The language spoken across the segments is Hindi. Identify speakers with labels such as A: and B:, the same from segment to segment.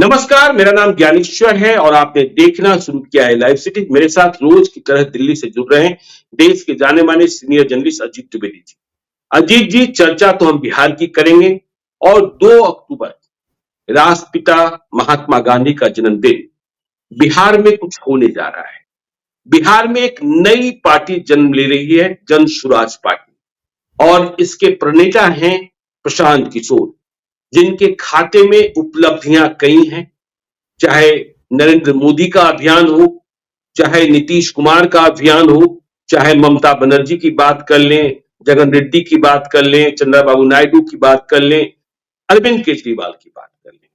A: नमस्कार, मेरा नाम ज्ञानेश्वर है और आपने देखना शुरू किया है लाइव सिटी। मेरे साथ रोज की तरह दिल्ली से जुड़ रहे हैं देश के जाने माने सीनियर जर्नलिस्ट अजीत द्विवेदी जी। अजीत जी, चर्चा तो हम बिहार की करेंगे और 2 अक्टूबर राष्ट्रपिता महात्मा गांधी का जन्मदिन। बिहार में कुछ होने जा रहा है। बिहार में एक नई पार्टी जन्म ले रही है, जन सुराज पार्टी, और इसके प्रणेता हैं प्रशांत किशोर, जिनके खाते में उपलब्धियां कई हैं। चाहे नरेंद्र मोदी का अभियान हो, चाहे नीतीश कुमार का अभियान हो, चाहे ममता बनर्जी की बात कर लें, जगन रेड्डी की बात कर लें, चंद्रबाबू नायडू की बात कर लें, अरविंद केजरीवाल की बात कर लें,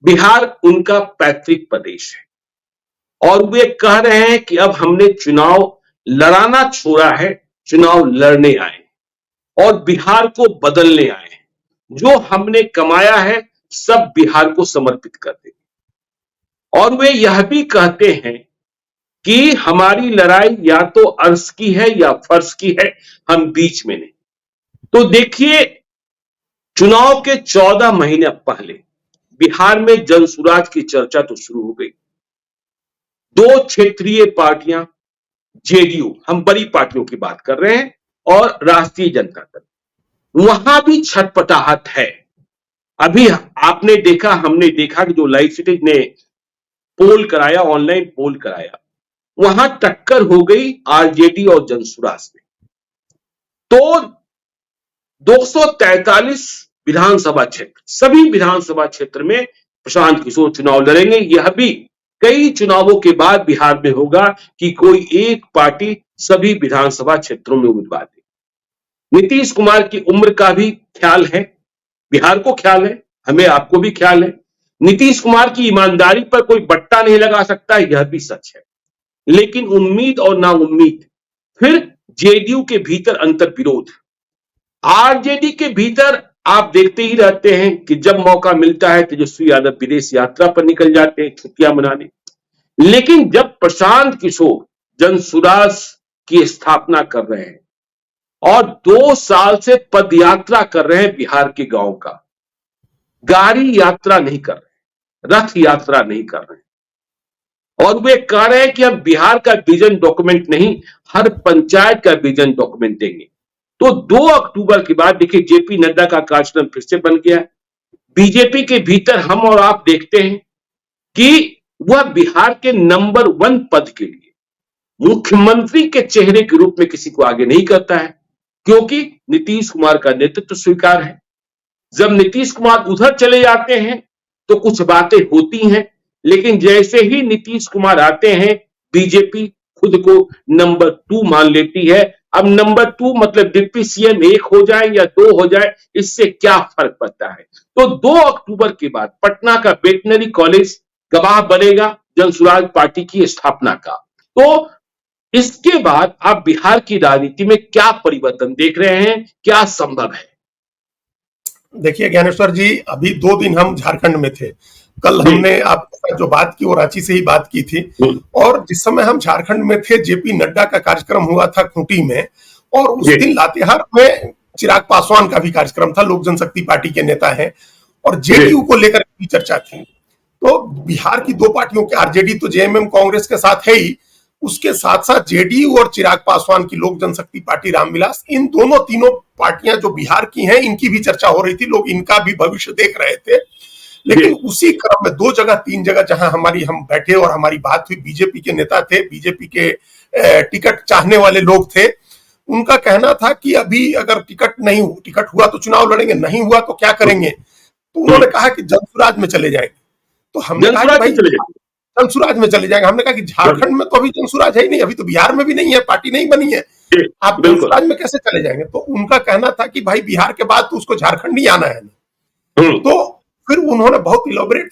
A: बिहार उनका पैतृक प्रदेश है और वे कह रहे हैं कि अब हमने चुनाव लड़ाना छोड़ा है, चुनाव लड़ने आए और बिहार को बदलने आए हैं। जो हमने कमाया है सब बिहार को समर्पित कर देंगे। और वे यह भी कहते हैं कि हमारी लड़ाई या तो अर्श की है या फर्श की है, हम बीच में नहीं। तो देखिए, चुनाव के 14 महीने पहले बिहार में जनसुराज की चर्चा तो शुरू हो गई। 2 क्षेत्रीय पार्टियां, जेडीयू, हम बड़ी पार्टियों की बात कर रहे हैं, और राष्ट्रीय जनता दल, वहां भी छटपटाहट है। अभी आपने देखा, हमने देखा कि जो लाइव सिटी ने पोल कराया, ऑनलाइन पोल कराया, वहां टक्कर हो गई आरजेडी और जनसुराज में। तो 243 विधानसभा क्षेत्र, सभी विधानसभा क्षेत्र में प्रशांत किशोर चुनाव लड़ेंगे। यह भी कई चुनावों के बाद बिहार में होगा कि कोई एक पार्टी सभी विधानसभा क्षेत्रों में उम्मीदवार दे। नीतीश कुमार की उम्र का भी ख्याल है, बिहार को ख्याल है, हमें आपको भी ख्याल है। नीतीश कुमार की ईमानदारी पर कोई बट्टा नहीं लगा सकता, यह भी सच है। लेकिन उम्मीद और नाउम्मीद, फिर जेडीयू के भीतर अंतर विरोध, आरजेडी के भीतर आप देखते ही रहते हैं कि जब मौका मिलता है तेजस्वी यादव विदेश यात्रा पर निकल जाते हैं छुट्टियां मनाने। लेकिन जब प्रशांत किशोर जनसुराज की स्थापना कर रहे हैं और 2 साल से पद यात्रा कर रहे हैं बिहार के गांव का, गाड़ी यात्रा नहीं कर रहे, रथ यात्रा नहीं कर रहे, और वे कह रहे हैं कि हम बिहार का विजन डॉक्यूमेंट नहीं, हर पंचायत का विजन डॉक्यूमेंट देंगे। तो 2 अक्टूबर के बाद देखिए, जेपी नड्डा का कार्यक्रम फिर से बन गया। बीजेपी के भीतर हम और आप देखते हैं कि वह बिहार के नंबर 1 पद के लिए मुख्यमंत्री के चेहरे के रूप में किसी को आगे नहीं करता है, क्योंकि नीतीश कुमार का नेतृत्व स्वीकार है। जब नीतीश कुमार उधर चले जाते हैं तो कुछ बातें होती हैं, लेकिन जैसे ही नीतीश कुमार आते हैं, बीजेपी खुद को नंबर 2 मान लेती है। अब नंबर 2 मतलब डिप्टी सीएम 1 हो जाए या 2 हो जाए, इससे क्या फर्क पड़ता है। तो 2 अक्टूबर के बाद पटना का वेटनरी कॉलेज गवाह बनेगा जनसुराज पार्टी की स्थापना का। तो इसके बाद आप बिहार की राजनीति में क्या परिवर्तन देख रहे हैं, क्या संभव है?
B: देखिए ज्ञानेश्वर जी, अभी 2 दिन हम झारखंड में थे। कल हमने आपके साथ जो बात की वो रांची से ही बात की थी, और जिस समय हम झारखंड में थे, जेपी नड्डा का कार्यक्रम हुआ था खूंटी में, और उस दिन लातेहार में चिराग पासवान का भी कार्यक्रम था, लोक जनशक्ति पार्टी के नेता हैं, और जेडीयू को लेकर भी चर्चा थी। तो बिहार की 2 पार्टियों के, आरजेडी तो जेएमएम कांग्रेस के साथ है ही, उसके साथ साथ जेडीयू और चिराग पासवान की लोक जनशक्ति पार्टी रामविलास, इन दोनों तीनों पार्टियां जो बिहार की हैं, इनकी भी चर्चा हो रही थी, लोग इनका भी भविष्य देख रहे थे। लेकिन उसी क्रम में 2 जगह 3 जगह जहां हम बैठे और हमारी बात हुई, बीजेपी के नेता थे, बीजेपी के टिकट चाहने वाले लोग थे। उनका कहना था कि अभी अगर टिकट हुआ तो चुनाव लड़ेंगे, नहीं हुआ तो क्या करेंगे। तो उन्होंने कहा कि जनसुराज में चले जाएंगे। तो हमने कहा कि भाई जनसुराज में चले जाएंगे। हमने कहा कि झारखंड में तो अभी जनसुराज है ही नहीं, अभी तो बिहार में भी नहीं है, पार्टी नहीं बनी है, आप जनसुराज में कैसे चले जाएंगे। तो उनका कहना था कि भाई बिहार के बाद तो उसको झारखंड ही आना है ना। तो फिर उन्होंने बहुत इलेबोरेट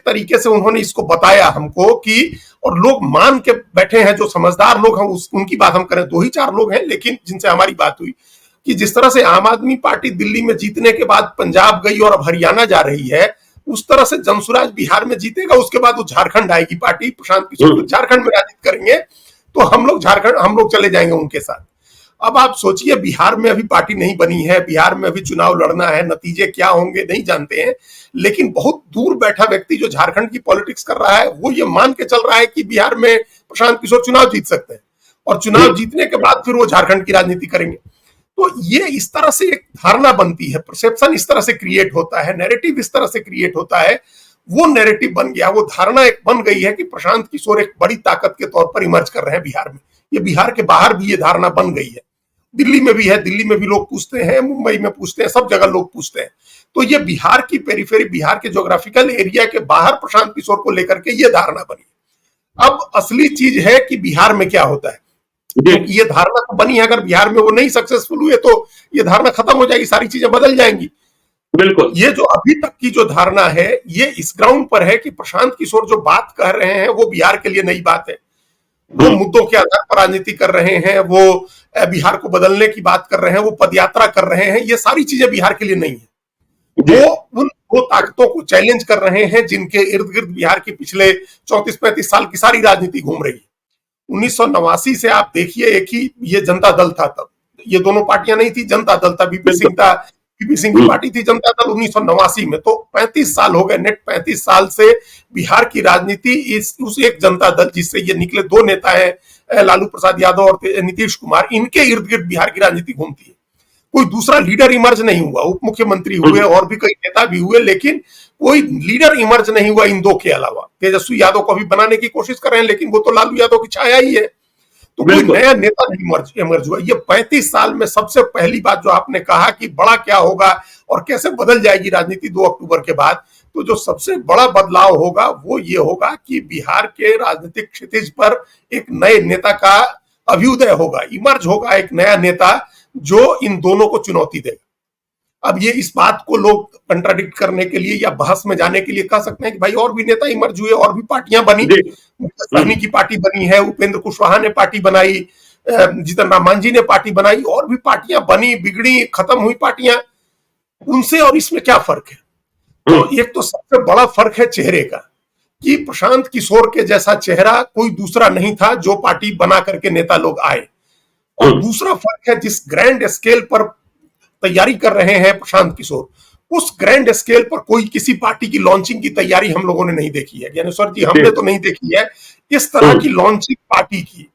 B: तरीके से उन्होंने इसको बताया हमको कि, और लोग मान के बैठे हैं, जो समझदार लोग हैं, उनकी बात हम करें 2 ही 4 लोग हैं, लेकिन जिनसे हमारी बात हुई, कि जिस तरह से आम आदमी पार्टी दिल्ली में जीतने के बाद पंजाब गई और अब हरियाणा जा रही है, उस तरह से जनसुराज बिहार में जीतेगा, उसके बाद वो झारखंड आएगी पार्टी, प्रशांत किशोर झारखंड में राजनीति करेंगे, तो हम लोग चले जाएंगे उनके साथ। अब आप सोचिए, बिहार में अभी पार्टी नहीं बनी है, बिहार में अभी चुनाव लड़ना है, नतीजे क्या होंगे नहीं जानते हैं, लेकिन बहुत दूर बैठा व्यक्ति जो झारखंड की पॉलिटिक्स कर रहा है वो ये मान के चल रहा है कि बिहार में प्रशांत किशोर चुनाव जीत सकते हैं, और चुनाव जीतने के बाद फिर वो झारखंड की राजनीति करेंगे। तो ये इस तरह से एक धारणा बनती है, परसेप्शन इस तरह से क्रिएट होता है, नैरेटिव इस तरह से क्रिएट होता है, वो नैरेटिव बन गया, वो धारणा एक बन गई है कि प्रशांत किशोर एक बड़ी ताकत के तौर पर इमर्ज कर रहे हैं बिहार में। ये बिहार के बाहर भी ये धारणा बन गई है, दिल्ली में भी है, दिल्ली में भी लोग पूछते हैं, मुंबई में पूछते हैं, सब जगह लोग पूछते हैं। तो ये बिहार की पेरिफेरी, बिहार के ज्योग्राफिकल एरिया के बाहर प्रशांत किशोर को लेकर के ये धारणा बनी। अब असली चीज है कि बिहार में क्या होता है। ये धारणा तो बनी है, अगर बिहार में वो नहीं सक्सेसफुल हुए तो ये धारणा खत्म हो जाएगी, सारी चीजें बदल जाएंगी।
A: बिल्कुल।
B: ये जो अभी तक की जो धारणा है ये इस ग्राउंड पर है कि प्रशांत किशोर जो बात कह रहे हैं वो बिहार के लिए नई बात है, वो मुद्दों के आधार पर राजनीति कर रहे हैं, वो बिहार को बदलने की बात कर रहे हैं, वो पदयात्रा कर रहे हैं, ये सारी चीजें बिहार के लिए नहीं है। वो उन दो ताकतों को चैलेंज कर रहे हैं जिनके इर्द गिर्द बिहार की पिछले 34-35 साल की सारी राजनीति घूम रही है। 1989 से आप देखिए, एक ही ये जनता दल था, तब ये दोनं पार्टियां नहीं थी, जनता दल था, बीपी सिंह था, बीपी सिंह की पार्टी थी जनता दल 1989 में। तो 35 साल हो गए, नेट 35 साल से बिहार की राजनीति उस एक जनता दल जिससे ये निकले दो नेता है लालू प्रसाद यादव और नीतीश कुमार, इनके इर्द गिर्द बिहार की राजनीति घूमती है। कोई दूसरा लीडर इमर्ज नहीं हुआ, उप मुख्यमंत्री हुए और भी कई नेता भी हुए, लेकिन कोई लीडर इमर्ज नहीं हुआ इन दो के अलावा। तेजस्वी यादव को भी बनाने की कोशिश कर रहे हैं, लेकिन वो तो लालू यादव की छाया ही है, तो कोई नया नेता नहीं इमर्ज हुआ। ये 35 साल में सबसे पहली बात जो आपने कहा कि बड़ा क्या होगा और कैसे बदल जाएगी राजनीति 2 अक्टूबर के बाद, तो जो सबसे बड़ा बदलाव होगा वो ये होगा कि बिहार के राजनीतिक क्षितिज पर एक नए नेता का अभ्युदय होगा, इमर्ज होगा एक नया नेता जो इन दोनों को चुनौती देगा। अब ये इस बात को लोग कंट्राडिक्ट करने के लिए या बहस में जाने के लिए कह सकते हैं कि भाई और भी नेता इमर्ज हुए, और भी पार्टियां बनी, सहनी की पार्टी बनी है, उपेंद्र कुशवाहा ने पार्टी बनाई, जीतन राम मांझी ने पार्टी बनाई, और भी पार्टियां बनी, बिगड़ी, खत्म हुई पार्टियां, उनसे और इसमें क्या फर्क है? तो एक तो सबसे बड़ा फर्क है चेहरे का, कि प्रशांत किशोर के जैसा चेहरा कोई दूसरा नहीं था जो पार्टी बना करके नेता लोग आए। और दूसरा फर्क है जिस ग्रैंड स्केल पर तैयारी कर रहे हैं प्रशांत किशोर, उस ग्रैंड स्केल पर कोई किसी पार्टी की लॉन्चिंग की तैयारी हम लोगों ने नहीं देखी है, ज्ञानेश्वर जी, हमने तो नहीं देखी है इस तरह की लॉन्चिंग पार्टी की,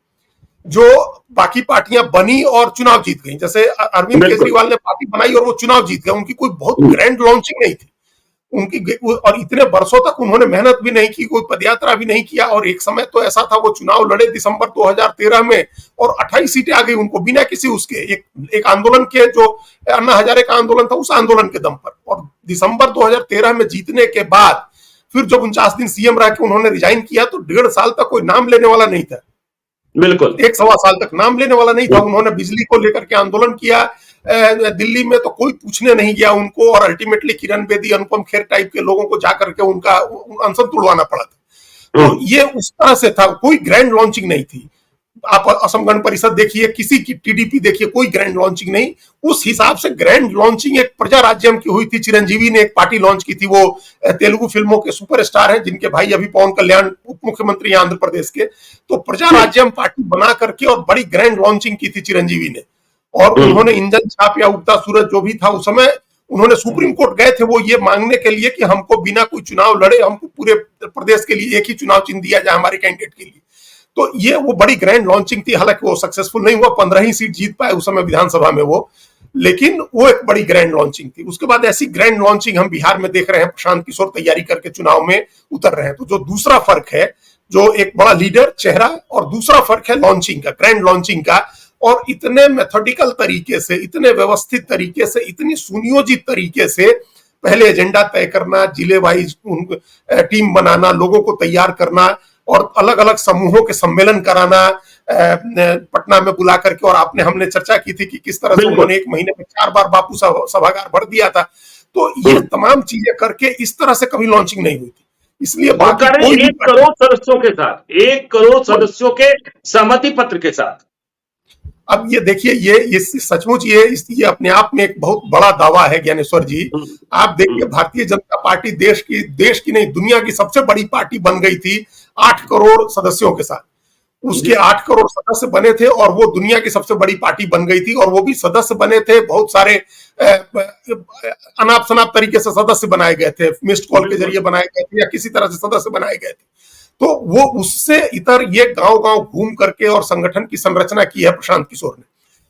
B: जो बाकी पार्टियां बनी और चुनाव जीत गई। जैसे अरविंद केजरीवाल ने पार्टी बनाई और वो चुनाव जीत गए, उनकी कोई बहुत ग्रैंड लॉन्चिंग नहीं थी उनकी, और इतने वर्षों तक उन्होंने मेहनत भी नहीं की, कोई पदयात्रा भी नहीं किया। और एक समय तो ऐसा था वो चुनाव लड़े दिसंबर 2013 में और 28 सीटें आ गई उनको बिना किसी उसके एक आंदोलन के, जो अन्ना हजारे का आंदोलन था, उस आंदोलन के दम पर। और दिसंबर 2013 में जीतने के बाद फिर जब 49 दिन सीएम रह के उन्होंने रिजाइन किया तो 1.5 साल तक कोई नाम लेने वाला नहीं था,
A: बिल्कुल
B: 1-1.25 साल तक नाम लेने वाला नहीं था। उन्होंने बिजली को लेकर के आंदोलन किया दिल्ली में, तो कोई पूछने नहीं गया उनको, और अल्टीमेटली किरण बेदी, अनुपम खेर टाइप के लोगों को जाकर के उनका अनशन तुड़वाना पड़ा था। तो ये उस तरह से था, कोई ग्रैंड लॉन्चिंग नहीं थी। आप असम गण परिषद देखिए, किसी की टीडीपी देखिए, कोई ग्रैंड लॉन्चिंग नहीं। उस हिसाब से ग्रैंड लॉन्चिंग एक प्रजा राज्यम की हुई थी, चिरंजीवी ने एक पार्टी लॉन्च की थी, वो तेलुगु फिल्मों के सुपरस्टार हैं जिनके भाई अभी पवन कल्याण उप मुख्यमंत्री आंध्र प्रदेश के, तो प्रजा राज्यम पार्टी बना करके और बड़ी ग्रैंड लॉन्चिंग की थी चिरंजीवी ने। और उन्होंने इंजन छाप या उगता सूरज जो भी था उस समय, उन्होंने सुप्रीम कोर्ट गए थे वो ये मांगने के लिए कि हमको बिना कोई चुनाव लड़े हमको पूरे प्रदेश के लिए एक ही चुनाव चिन्ह दिया जाए हमारे कैंडिडेट के लिए। तो ये वो बड़ी ग्रैंड लॉन्चिंग थी, हालांकि वो सक्सेसफुल नहीं हुआ, 15 ही सीट जीत पाए उस समय विधानसभा में वो, लेकिन वो एक बड़ी ग्रैंड लॉन्चिंग थी। उसके बाद ऐसी ग्रैंड लॉन्चिंग हम बिहार में देख रहे हैं, प्रशांत किशोर तैयारी करके चुनाव में उतर रहे हैं। तो जो दूसरा फर्क है, जो एक बड़ा लीडर चेहरा, और दूसरा फर्क है लॉन्चिंग का, ग्रैंड लॉन्चिंग का, और इतने मेथोडिकल तरीके से, इतने व्यवस्थित तरीके से, इतनी सुनियोजित तरीके से पहले एजेंडा तय करना, जिले वाइज टीम बनाना, लोगों को तैयार करना, और अलग अलग समूहों के सम्मेलन कराना पटना में बुला करके। और हमने चर्चा की थी कि किस तरह से उन्होंने 1 महीने में 4 बार बापू सभागार भर दिया था। तो ये तमाम चीजें करके इस तरह से कभी लॉन्चिंग नहीं हुई थी, इसलिए
A: 1 करोड़ सदस्यों के साथ, 1 करोड़ सदस्यों के सहमति पत्र के साथ।
B: अब ये देखिए, ये सचमुच ये अपने आप में एक बहुत बड़ा दावा है ज्ञानेश्वर जी। आप देखिए, भारतीय जनता पार्टी देश की नहीं दुनिया की सबसे बड़ी पार्टी बन गई थी 8 करोड़ सदस्यों के साथ। उसके 8 करोड़ सदस्य बने थे और वो दुनिया की सबसे बड़ी पार्टी बन गई थी, और वो भी सदस्य बने थे बहुत सारे अनाप शनाप तरीके से सदस्य बनाए गए थे, मिस्ड कॉल के जरिए बनाए गए थे या किसी तरह से सदस्य बनाए गए थे। तो वो उससे इतर ये गांव गांव घूम करके और संगठन की संरचना की है प्रशांत किशोर ने।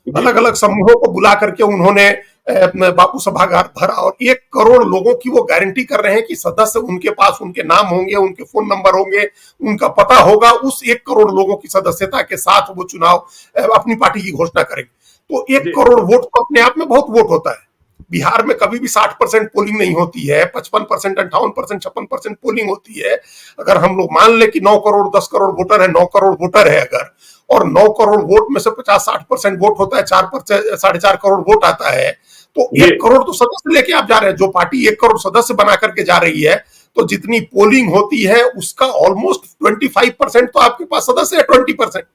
B: अलग अलग समूहों को बुला करके उन्होंने बापू सभागार भरा और 1 करोड़ लोगों की वो गारंटी कर रहे हैं कि सदस्य उनके पास, उनके नाम होंगे, उनके फोन नंबर होंगे, उनका पता होगा। उस 1 करोड़ लोगों की सदस्यता के साथ वो चुनाव अपनी पार्टी की घोषणा करेंगे। तो 1 करोड़ वोट तो अपने आप में बहुत वोट होता है। बिहार में कभी भी 60% पोलिंग नहीं होती है, 55%, 58%, 56% पोलिंग होती है। अगर हम लोग मान ले कि 9 करोड़ 10 करोड़ वोटर है, 9 करोड़ वोटर है अगर, और 9 करोड़ वोट में से 50-60% वोट होता है, 4-4.5 करोड़ वोट आता है, तो 1 करोड़ तो सदस्य लेके आप जा रहे हैं। जो पार्टी 1 करोड़ सदस्य बना करके जा रही है, तो जितनी पोलिंग होती है उसका ऑलमोस्ट 25% तो आपके पास सदस्य है, 20%।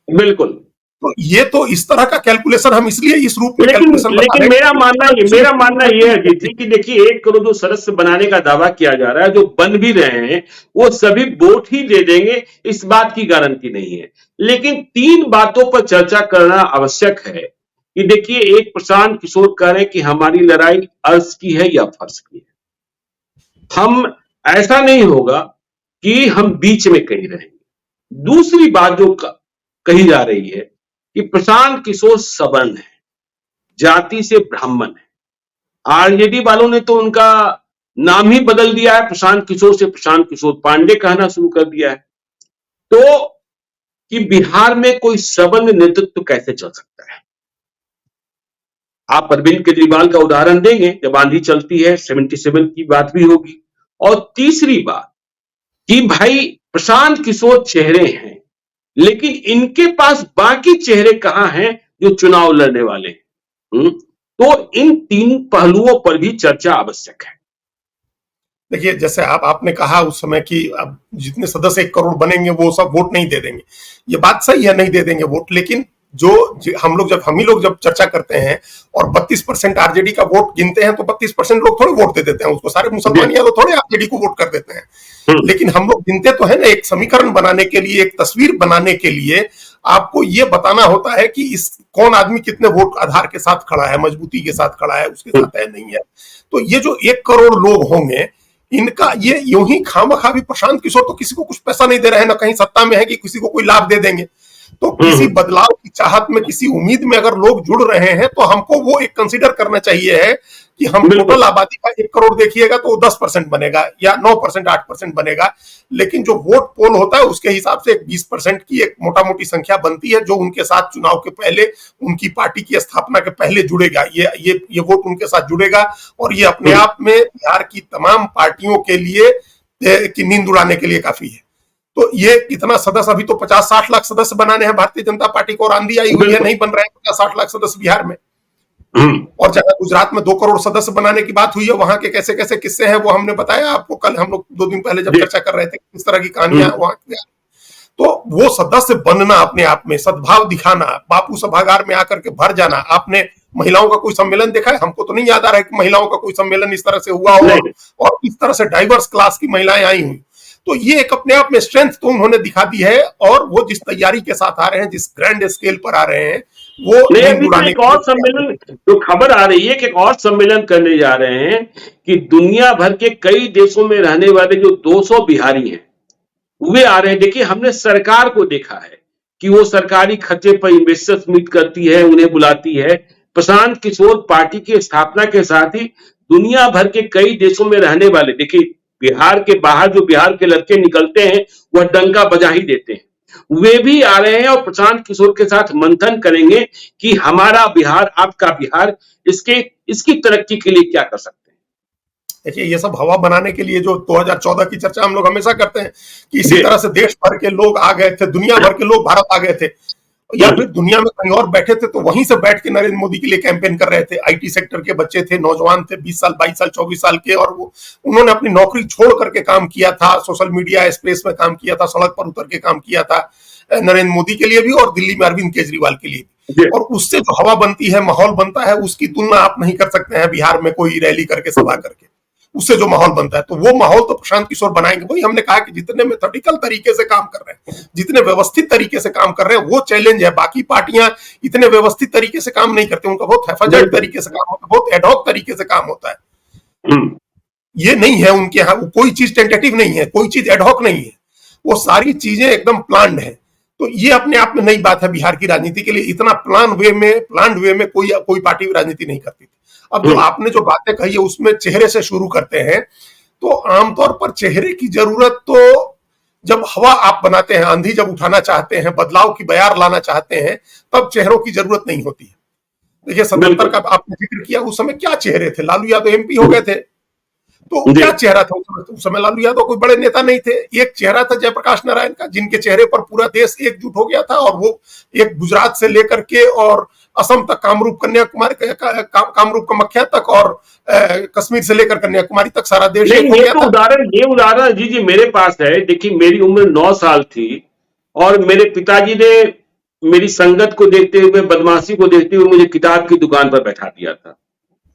A: बिल्कुल।
B: तो ये तो इस तरह का कैलकुलेशन हम इसलिए इस रूप में
A: लेकिन मेरा मानना ये है जी कि देखिए 1 करोड़ जो सदस्य बनाने का दावा किया जा रहा है, जो बन भी रहे हैं, वो सभी वोट ही दे देंगे, इस बात की गारंटी नहीं है। लेकिन 3 बातों पर चर्चा करना आवश्यक है कि देखिए, एक प्रशांत किशोर कह रहे हैं कि हमारी लड़ाई अर्ज की है या फर्ज की है। हम ऐसा नहीं होगा कि हम बीच में कहीं रहेंगे। दूसरी बात जो कही जा रही है कि प्रशांत किशोर सवर्ण है, जाति से ब्राह्मण है। आरजेडी वालों ने तो उनका नाम ही बदल दिया है, प्रशांत किशोर से प्रशांत किशोर पांडे कहना शुरू कर दिया है। तो कि बिहार में कोई सवर्ण नेतृत्व कैसे चल सकता है? आप अरविंद केजरीवाल का उदाहरण देंगे, जब आंधी चलती है 77 की बात भी होगी। और तीसरी बात कि भाई प्रशांत किशोर चेहरे हैं, लेकिन इनके पास बाकी चेहरे कहां हैं जो चुनाव लड़ने वाले हैं? तो इन 3 पहलुओं पर भी चर्चा आवश्यक है।
B: देखिए, जैसे आपने कहा उस समय कि अब जितने सदस्य 1 करोड़ बनेंगे वो सब वोट नहीं दे देंगे। ये बात सही है, नहीं दे देंगे वोट, लेकिन हम ही लोग जब चर्चा करते हैं और 32% आरजेडी का वोट गिनते हैं, तो 32% लोग थोड़े वोट दे देते हैं उसको। सारे मुसलमान या तो थोड़े आरजेडी को वोट कर देते हैं। लेकिन हम लोग गिनते तो है ना, एक समीकरण बनाने के लिए, एक तस्वीर बनाने के लिए आपको ये बताना होता है कि इस कौन आदमी कितने वोट आधार के साथ खड़ा है, मजबूती के साथ खड़ा है, उसके साथ है नहीं है। तो ये जो 1 करोड़ लोग होंगे, इनका ये यूं ही खामखा भी प्रशांत किशोर तो किसी को कुछ पैसा नहीं दे रहे हैं, ना कहीं सत्ता में है कि किसी को कोई लाभ दे देंगे। तो किसी बदलाव की चाहत में, किसी उम्मीद में अगर लोग जुड़ रहे हैं, तो हमको वो एक कंसीडर करना चाहिए है कि हम टोटल आबादी का 1 करोड़ देखिएगा तो 10% बनेगा या 9%, 8% बनेगा। लेकिन जो वोट पोल होता है उसके हिसाब से 20% की एक मोटा मोटी संख्या बनती है, जो उनके साथ चुनाव के पहले, उनकी पार्टी की स्थापना के पहले जुड़ेगा। ये वोट उनके साथ जुड़ेगा, और ये अपने आप में बिहार की तमाम पार्टियों के लिए की नींद उड़ाने के लिए काफी है। तो ये कितना सदस्य, अभी तो 50-60 लाख सदस्य बनाने हैं भारतीय जनता पार्टी को, और आंधी आई हुई है, नहीं बन रहे हैं 50-60 लाख सदस्य बिहार में। और जहां गुजरात में 2 करोड़ सदस्य बनाने की बात हुई है, वहां के कैसे कैसे किस्से हैं वो हमने बताया आपको कल, हम लोग 2 दिन पहले जब चर्चा कर रहे थे, किस तरह की कहानियां वहां। तो वो सदस्य बनना, अपने आप में सद्भाव दिखाना, बापू सभागार में आकर के भर जाना। आपने महिलाओं का कोई सम्मेलन देखा है? हमको तो नहीं याद आ रहा है कि महिलाओं का कोई सम्मेलन इस तरह से हुआ हो और इस तरह से डाइवर्स क्लास की महिलाएं आई हुई। तो ये एक अपने आप में स्ट्रेंथ तो उन्होंने दिखा दी है, और वो जिस तैयारी के साथ आ रहे हैं, जिस ग्रैंड स्केल पर आ रहे हैं, वो
A: एक और सम्मेलन जो खबर आ रही है कि एक और सम्मेलन करने जा रहे हैं कि दुनिया भर के कई देशों में रहने वाले जो 200 बिहारी हैं वे आ रहे हैं। देखिए, हमने सरकार को देखा है कि वो सरकारी खर्चे पर इन्वेस्टर्स मीट करती है, उन्हें बुलाती है। प्रशांत किशोर पार्टी की स्थापना के साथ ही दुनिया भर के कई देशों में रहने वाले, देखिए बिहार के बाहर जो बिहार के लड़के निकलते हैं वह डंका बजा ही देते हैं, वे भी आ रहे हैं और प्रशांत किशोर के साथ मंथन करेंगे कि हमारा बिहार, आपका बिहार, इसकी तरक्की के लिए क्या कर सकते हैं।
B: देखिए, ये सब हवा बनाने के लिए जो 2014 की चर्चा हम लोग हमेशा करते हैं कि इसी तरह से देश भर के लोग आ गए थे, दुनिया भर के लोग भारत आ गए थे, या फिर दुनिया में कहीं और बैठे थे, तो वहीं से बैठ के नरेंद्र मोदी के लिए कैंपेन कर रहे थे। आईटी सेक्टर के बच्चे थे, नौजवान थे, 20 साल, 22 साल, 24 साल के, और वो उन्होंने अपनी नौकरी छोड़ करके काम किया था, सोशल मीडिया स्पेस में काम किया था, सड़क पर उतर के काम किया था, नरेंद्र मोदी के लिए भी और दिल्ली में अरविंद केजरीवाल के लिए भी। और उससे जो हवा बनती है, माहौल बनता है, उसकी तुलना आप नहीं कर सकते हैं बिहार में कोई रैली करके, सभा करके। उससे जो माहौल बनता है, तो वो माहौल तो प्रशांत किशोर बनाएंगे। वही हमने कहा कि जितने मेथोडिकल तरीके से काम कर रहे हैं, जितने व्यवस्थित तरीके से काम कर रहे हैं, वो चैलेंज है। बाकी पार्टियां इतने व्यवस्थित तरीके से काम नहीं करती, उनका बहुत हेफाजत तरीके से काम होता है, बहुत एडहॉक तरीके से काम होता है। ये नहीं है उनके यहाँ, कोई चीज टेंटेटिव नहीं है, कोई चीज एडहॉक नहीं है, वो सारी चीजें एकदम प्लान्ड है। तो ये अपने आप में नई बात है बिहार की राजनीति के लिए। इतना प्लान्ड वे में कोई पार्टी राजनीति नहीं करती थी। अब जो आपने जो बातें कही है उसमें चेहरे से शुरू करते हैं, तो आमतौर पर चेहरे की जरूरत तो जब हवा आप बनाते हैं, आंधी जब उठाना चाहते हैं, बदलाव की बयार लाना चाहते हैं, तब चेहरों की जरूरत नहीं होती है। देखिए 77 का आपने जिक्र किया, उस समय क्या चेहरे थे? लालू यादव एमपी हो गए थे, तो क्या चेहरा था उस समय? लालू यादव कोई बड़े नेता नहीं थे। एक चेहरा था जयप्रकाश नारायण का, जिनके चेहरे पर पूरा देश एकजुट हो गया था, और वो एक गुजरात से लेकर के और असम तक, कामरूप कन्याकुमारी, कामरूप कामाख्या तक, और कश्मीर से लेकर कन्याकुमारी तक सारा देश एक हो गया था।
A: ये उदाहरण जी मेरे पास है। देखिए मेरी उम्र 9 साल थी और मेरे पिताजी ने मेरी संगत को देखते हुए, बदमाशी को देखते हुए मुझे किताब की दुकान पर बैठा दिया था।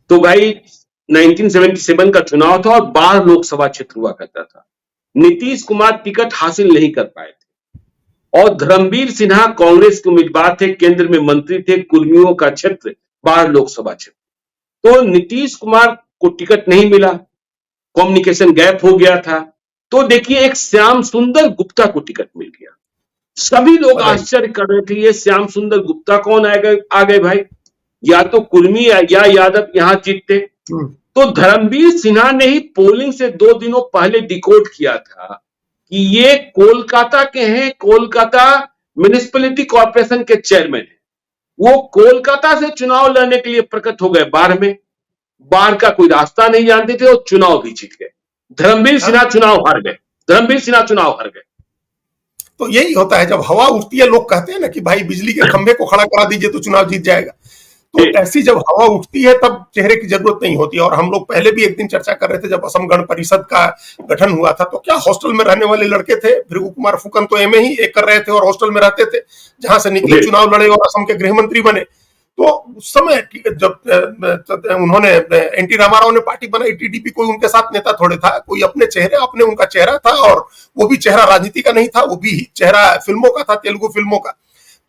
A: तो भाई 1977 का चुनाव था और 12 लोकसभा क्षेत्र हुआ करता था। नीतीश कुमार टिकट हासिल नहीं कर पाए थे और धर्मवीर सिन्हा कांग्रेस के उम्मीदवार थे, केंद्र में मंत्री थे, कुर्मियों का क्षेत्र 12 लोकसभा क्षेत्र। तो नीतीश कुमार को टिकट नहीं मिला, कम्युनिकेशन गैप हो गया था। तो देखिए एक श्याम सुंदर गुप्ता को टिकट मिल गया। सभी लोग आश्चर्य कर रहे थे, ये श्याम सुंदर गुप्ता कौन आ गए भाई? या तो कुर्मी या यादव यहां जीतते। तो धर्मवीर सिन्हा ने ही पोलिंग से 2 दिनों पहले डिकोड किया था कि ये कोलकाता के हैं, कोलकाता म्युनिसिपैलिटी कॉर्पोरेशन के चेयरमैन है। वो कोलकाता से चुनाव लड़ने के लिए प्रकट हो गए बाढ़ में। बाढ़ का कोई रास्ता नहीं जानते थे और चुनाव भी जीत गए। धर्मवीर सिन्हा चुनाव हार गए। धर्मवीर सिन्हा चुनाव हार गए।
B: तो यही होता है, जब हवा उठती है, लोग कहते हैं ना कि भाई बिजली के खंभे को खड़ा करा दीजिए तो चुनाव जीत जाएगा। तो ऐसी जब हवा उठती है तब चेहरे की जरूरत नहीं होती। और हम लोग पहले भी एक दिन चर्चा कर रहे थे, जब असम गण परिषद का गठन हुआ था, तो क्या हॉस्टल में रहने वाले लड़के थे? भृगु कुमार फुकन तो एमए ही एक कर रहे थे और हॉस्टल में रहते थे, जहां से निकले, चुनाव लड़े और असम के गृह मंत्री बने। तो उस समय जब उन्होंने, एनटी रामाराव ने पार्टी बनाई, टीडीपी, कोई उनके साथ नेता थोड़े था, कोई अपने उनका चेहरा था, और वो भी चेहरा राजनीति का नहीं था, वो भी चेहरा फिल्मों का था, तेलुगु फिल्मों का।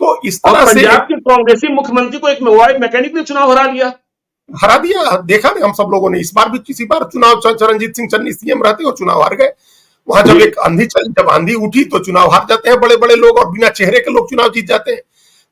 B: तो इस तरह से
A: पंजाब के कांग्रेसी मुख्यमंत्री को एक मैकेनिक ने चुनाव हरा दिया।
B: देखा नहीं हम सब लोगों ने। इस बार भी किसी बार चुनाव चरणजीत सिंह चन्नी सीएम रहते और चुनाव हार गए। वहां जब एक आंधी चली, जब आंधी उठी तो चुनाव हार जाते हैं बड़े बड़े लोग, और बिना चेहरे के लोग चुनाव जीत जाते हैं।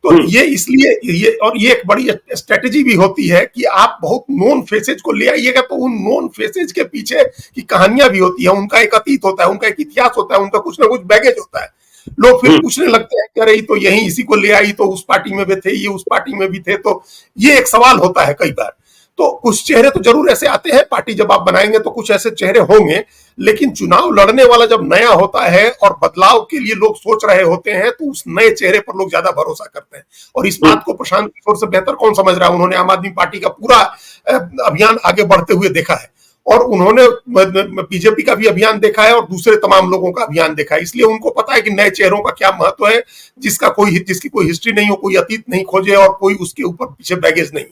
B: तो ये इसलिए ये एक बड़ी स्ट्रेटेजी भी होती है कि आप बहुत नोन फेसेज को ले आइएगा, तो उन नोन फेसेज के पीछे की कहानियां भी होती है, उनका एक अतीत होता है, उनका एक इतिहास होता है, उनका कुछ ना कुछ बैगेज होता है। लोग फिर पूछने लगते हैं कि अरे तो यही इसी को ले आई, तो उस पार्टी में भी थे, ये उस पार्टी में भी थे। तो ये एक सवाल होता है कई बार। तो कुछ चेहरे तो जरूर ऐसे आते हैं, पार्टी जब आप बनाएंगे तो कुछ ऐसे चेहरे होंगे, लेकिन चुनाव लड़ने वाला जब नया होता है और बदलाव के लिए लोग सोच रहे होते हैं, तो उस नए चेहरे पर लोग ज्यादा भरोसा करते हैं। और इस बात को प्रशांत किशोर से बेहतर कौन समझ रहा है? उन्होंने आम आदमी पार्टी का पूरा अभियान आगे बढ़ते हुए देखा है, और उन्होंने बीजेपी का भी अभियान देखा है और दूसरे तमाम लोगों का अभियान देखा है। इसलिए उनको पता है कि नए चेहरों का क्या महत्व है, जिसकी कोई हिस्ट्री नहीं हो, कोई अतीत नहीं खोजे, और कोई उसके ऊपर पीछे बैगेज नहीं।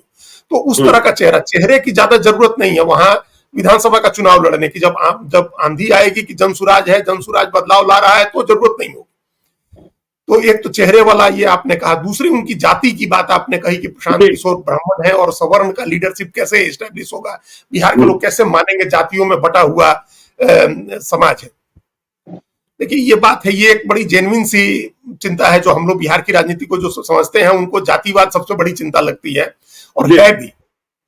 B: तो उस तरह का चेहरे की ज्यादा जरूरत नहीं है वहां विधानसभा का चुनाव लड़ने की। जब आंधी आएगी कि जनसुराज है, जनसुराज बदलाव ला रहा है, तो जरूरत नहीं होगी। तो एक तो चेहरे वाला ये आपने कहा। दूसरी उनकी जाति की बात आपने कही कि प्रशांत किशोर ब्राह्मण है और सवर्ण का लीडरशिप कैसे एस्टेब्लिश होगा, बिहार के लोग कैसे मानेंगे जातियों में बटा हुआ समाज है। देखिए ये बात है, ये एक बड़ी जेन्युइन सी चिंता है। जो हम लोग बिहार की राजनीति को जो समझते हैं, उनको जातिवाद सबसे बड़ी चिंता लगती है, और है भी।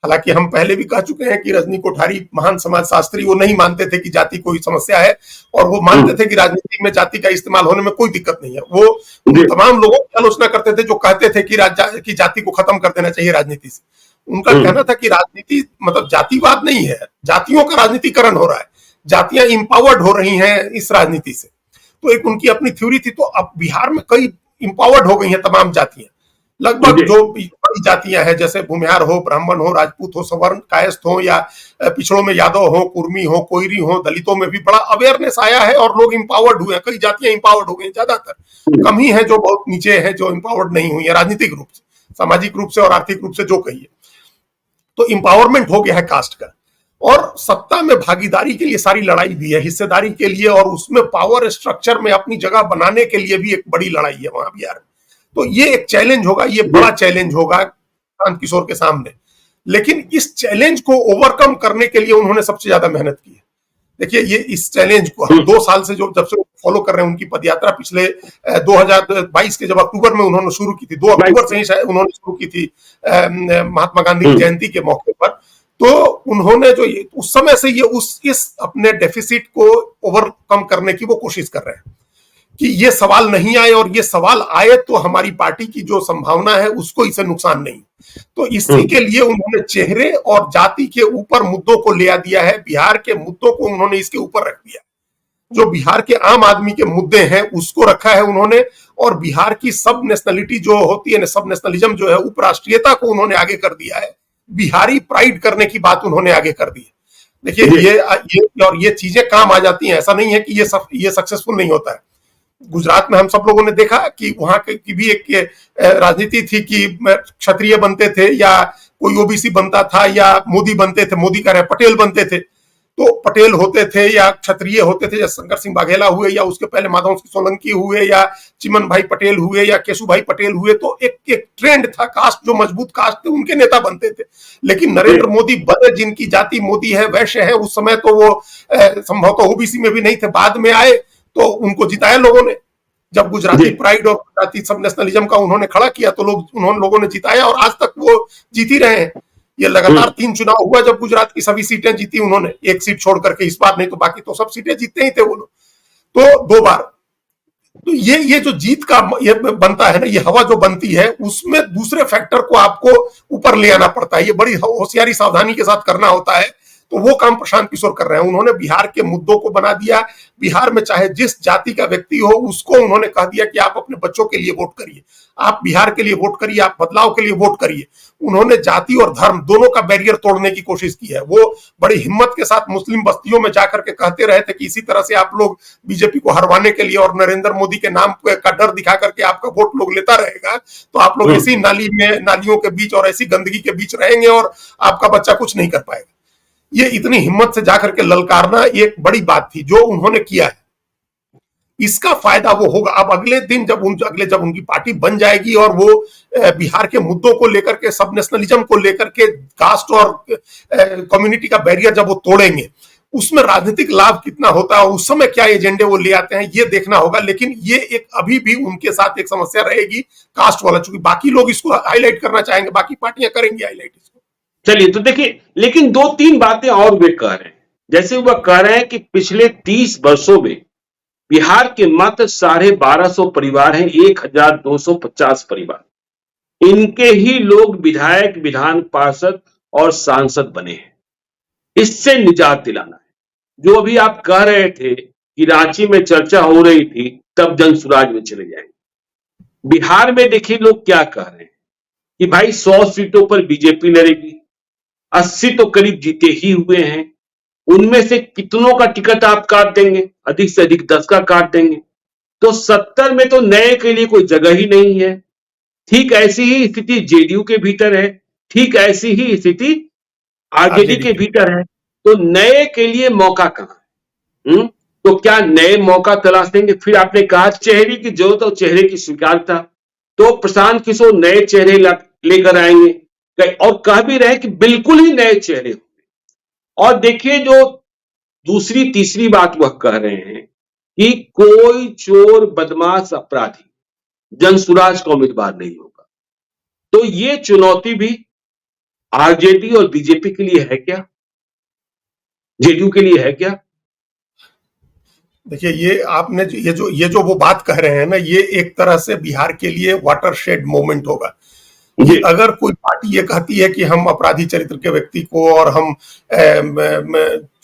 B: हालांकि हम पहले भी कह चुके हैं कि रजनी कोठारी महान समाजशास्त्री, वो नहीं मानते थे कि जाति कोई समस्या है, और वो मानते थे कि राजनीति में जाति का इस्तेमाल होने में कोई दिक्कत नहीं है। वो तमाम लोगों की आलोचना करते थे जो कहते थे कि जाति को खत्म कर देना चाहिए राजनीति से। उनका कहना था कि राजनीति मतलब जातिवाद नहीं है, जातियों का राजनीतिकरण हो रहा है, जातियां इंपावर्ड हो रही हैं इस राजनीति से। तो एक उनकी अपनी थ्योरी थी। तो अब बिहार में कई इंपावर्ड हो गई हैं तमाम जातियां, लगभग जो बड़ी जातियां हैं, जैसे भूमिहार हो, ब्राह्मण हो, राजपूत हो, सवर्ण, कायस्थ हो, या पिछड़ों में यादव हो, कुर्मी हो, कोयरी हो, दलितों में भी बड़ा अवेयरनेस आया है और लोग इंपावर्ड हुए हैं। कई जातियां इंपावर्ड हो गई, ज्यादातर। कम ही है जो बहुत नीचे है, जो इंपावर्ड नहीं हुई है राजनीतिक रूप से, सामाजिक रूप से और आर्थिक रूप से, जो कहिए। तो इंपावरमेंट हो गया है कास्ट का। और सत्ता में भागीदारी के लिए सारी लड़ाई भी है, हिस्सेदारी के लिए, और उसमें पावर स्ट्रक्चर में अपनी जगह बनाने के लिए भी एक बड़ी लड़ाई है वहां बिहार में। तो ये एक चैलेंज होगा, ये बड़ा चैलेंज होगा प्रशांत किशोर के सामने। लेकिन इस चैलेंज को ओवरकम करने के लिए उन्होंने सबसे ज्यादा मेहनत की है। देखिए, ये इस चैलेंज को हम 2 साल से जब से फॉलो कर रहे हैं, उनकी पदयात्रा पिछले 2022 के जब अक्टूबर में उन्होंने शुरू की थी, 2 अक्टूबर से ही शायद उन्होंने शुरू की थी महात्मा गांधी की जयंती के मौके पर। तो उन्होंने जो उस समय से ये इस अपने डेफिसिट को ओवरकम करने की वो कोशिश कर रहे हैं कि ये सवाल नहीं आए, और ये सवाल आए तो हमारी पार्टी की जो संभावना है उसको इसे नुकसान नहीं। तो इसी के लिए उन्होंने चेहरे और जाति के ऊपर मुद्दों को ले दिया है, बिहार के मुद्दों को उन्होंने इसके ऊपर रख दिया। जो बिहार के आम आदमी के मुद्दे हैं उसको रखा है उन्होंने, और बिहार की सब नेशनलिटी जो होती है, सब नेशनलिज्म जो है, उपराष्ट्रीयता को उन्होंने आगे कर दिया है। बिहारी प्राइड करने की बात उन्होंने आगे कर दी है। देखिए, ये चीजें काम आ जाती हैं, ऐसा नहीं है कि ये सक्सेसफुल नहीं होता है। गुजरात में हम सब लोगों ने देखा कि वहां की भी एक राजनीति थी कि क्षत्रिय बनते थे या कोई ओबीसी बनता था या मोदी बनते थे, मोदी कह रहे हैं पटेल बनते थे, तो पटेल होते थे या क्षत्रिय होते थे, जैसे शंकर सिंह वाघेला हुए या उसके पहले माधव सोलंकी हुए या चिमन भाई पटेल हुए या केशु भाई पटेल हुए, तो एक ट्रेंड था, कास्ट जो मजबूत कास्ट थे उनके नेता बनते थे। लेकिन नरेंद्र मोदी बने, जिनकी जाति मोदी है, वैश्य है, उस समय तो वो संभवतः ओबीसी में भी नहीं थे, बाद में आए तो उनको जिताया लोगों ने। जब गुजराती प्राइड और गुजराती सब नेशनलिज्म का उन्होंने खड़ा किया तो लोगों ने जिताया, और आज तक वो जीत ही रहे हैं। ये लगातार 3 चुनाव हुआ जब गुजरात की सभी सीटें जीती उन्होंने, एक सीट छोड़ करके इस बार, नहीं तो बाकी तो सब सीटें जीतते ही थे वो लोग, तो 2 बार। तो ये जो जीत का ये बनता है ना, ये हवा जो बनती है, उसमें दूसरे फैक्टर को आपको ऊपर ले आना पड़ता है। ये बड़ी होशियारी सावधानी के साथ करना होता है। तो वो काम प्रशांत किशोर कर रहे हैं। उन्होंने बिहार के मुद्दों को बना दिया। बिहार में चाहे जिस जाति का व्यक्ति हो, उसको उन्होंने कह दिया कि आप अपने बच्चों के लिए वोट करिए, आप बिहार के लिए वोट करिए, आप बदलाव के लिए वोट करिए। उन्होंने जाति और धर्म दोनों का बैरियर तोड़ने की कोशिश की है। वो बड़ी हिम्मत के साथ मुस्लिम बस्तियों में जाकर के कहते रहे थे कि इसी तरह से आप लोग बीजेपी को हरवाने के लिए और नरेंद्र मोदी के नाम का डर दिखा करके आपका वोट लोग लेता रहेगा, तो आप लोग ऐसी नालियों के बीच और ऐसी गंदगी के बीच रहेंगे और आपका बच्चा कुछ नहीं कर पाएगा। ये इतनी हिम्मत से जाकर के ललकारना एक बड़ी बात थी जो उन्होंने किया है। इसका फायदा वो होगा अब अगले दिन जब उनकी पार्टी बन जाएगी और वो बिहार के मुद्दों को लेकर के, सब नेशनलिज्म को लेकर के, कास्ट और कम्युनिटी का बैरियर जब वो तोड़ेंगे, उसमें राजनीतिक लाभ कितना होता है, उस समय क्या एजेंडे वो ले आते हैं, ये देखना होगा। लेकिन ये एक अभी भी उनके साथ एक समस्या रहेगी, कास्ट वाला, चूंकि बाकी लोग इसको हाईलाइट करना चाहेंगे, बाकी पार्टियां करेंगी हाईलाइट इसको।
A: चलिए, तो देखिए, लेकिन 2-3 बातें और वे कह रहे हैं। जैसे वह कह रहे हैं कि पिछले 30 वर्षों में बिहार के मात्र 1250 परिवार हैं, 1250 परिवार, इनके ही लोग विधायक, विधान पार्षद और सांसद बने हैं। इससे निजात दिलाना है। जो अभी आप कह रहे थे कि रांची में चर्चा हो रही थी, तब जन सुराज में चले जाएंगे। बिहार में देखिए लोग क्या कह रहे हैं कि भाई 100 सीटों पर बीजेपी लड़ेगी, 80 तो करीब जीते ही हुए हैं, उनमें से कितनों का टिकट आप काट देंगे, अधिक से अधिक 10 का काट देंगे, तो 70 में तो नए के लिए कोई जगह ही नहीं है। ठीक ऐसी ही स्थिति जेडीयू के भीतर है, ठीक ऐसी ही स्थिति आरजेडी के भीतर है। तो नए के लिए मौका कहां है? तो क्या नए मौका तलाश देंगे? फिर आपने कहा चेहरे की जरूरत और चेहरे की स्वीकारता, तो प्रशांत किशोर नए चेहरे लेकर आएंगे और कह भी रहे कि बिल्कुल ही नए चेहरे होंगे। और देखिए, जो दूसरी तीसरी बात वह कह रहे हैं कि कोई चोर, बदमाश, अपराधी जनसुराज का उम्मीदवार नहीं होगा। तो ये चुनौती भी आरजेडी और बीजेपी के लिए है क्या? जेडीयू के लिए है क्या?
B: देखिए, ये जो वो बात कह रहे हैं ना, ये एक तरह से बिहार के लिए वाटरशेड मोमेंट होगा। कि अगर कोई पार्टी ये कहती है कि हम अपराधी चरित्र के व्यक्ति को और हम